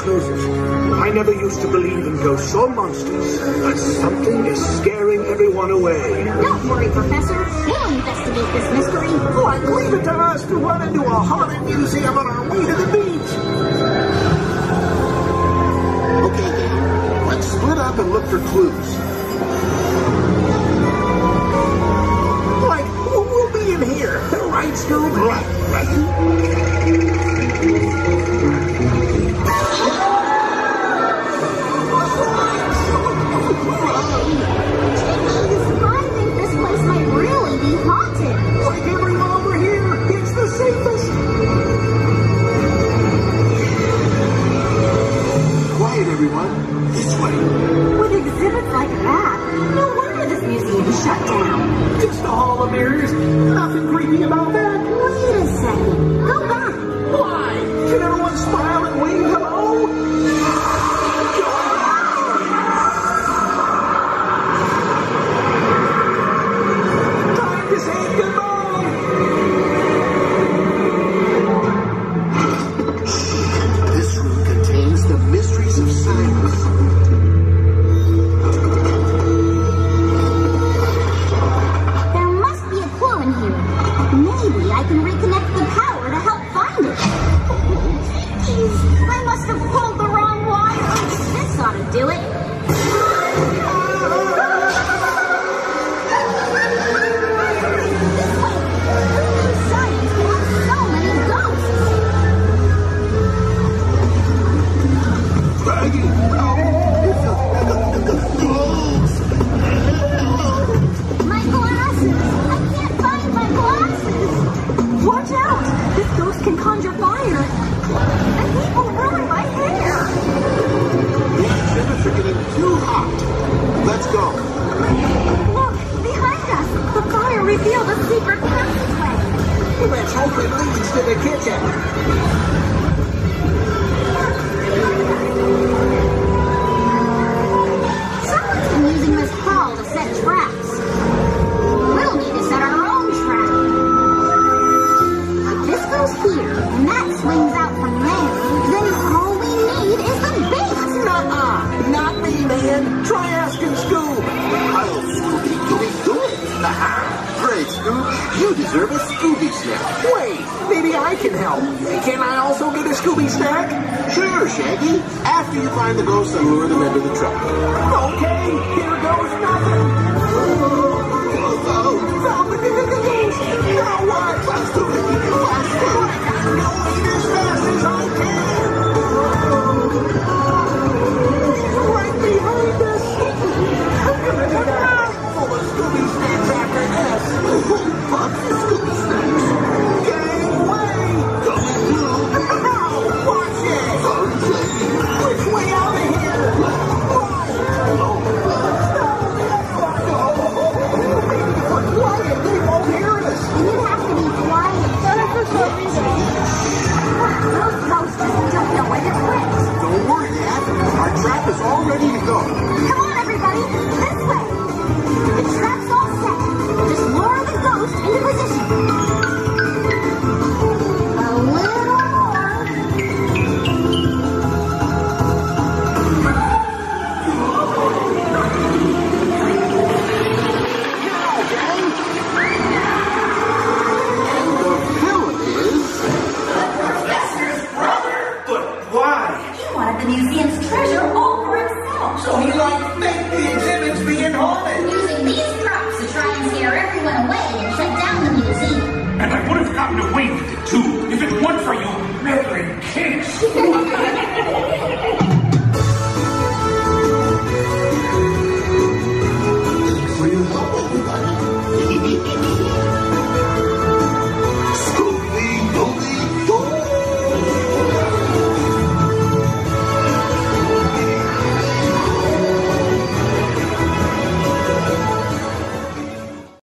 closes. I never used to believe in ghosts or monsters, but something is scaring everyone away. Don't worry, Professor. We'll investigate this mystery. Like, leave it to us to run into a haunted museum on our way to the beach. Okay, gang. Let's split up and look for clues. Like, we'll be in here. Right, Scoob? Right. I think this place might really be haunted. Like everyone over here, it's the safest. Quiet, everyone. This way. With exhibits like that, no wonder this museum's shut down. Just a hall of mirrors. Nothing creepy about that. Wait a second. Go back. Why? Can everyone smile and wave hello? Time to say goodbye. This room contains the mysteries of science. There must be a clue in here. Maybe I can reconnect the power to help find it. Jeez, I must have pulled the wrong wire. This ought to do it. Science can have so many ghosts. Maggie! My glasses! I can't find my glasses! Watch out! This ghost can conjure fire. And he will ruin my hair. These exhibits are getting too hot. Let's go. Look, behind us! The fire revealed a secret passageway. Let's hope it leads to the kitchen. Someone's been using this hall to set traps. We'll need to set our own trap. If this goes here, and that swings out from there, then all we need is the bait. Nuh-uh. Not me, man. Try asking Scoob. Oh, Scooby, do it. Great, Scoob. You deserve a Scooby snack. Wait, maybe I can help. Can I also get a Scooby snack? Sure, Shaggy. After you find the ghosts and lure them into the trap. Okay, here goes nothing. Found the ghost. Now what? Faster, Ricky. Faster. I'm going as fast as I can. Right behind us. I'm gonna need a handful of Scooby snacks after this. Fuck the Scooby snacks. Gangway. Coming through. Watch it. Sorry, Shaggy. Which way out of here? Quiet, they won't hear us. You have to be quiet. For some reason. Those ghosts don't know when it went. Don't worry, Dad. Our trap is all ready to go.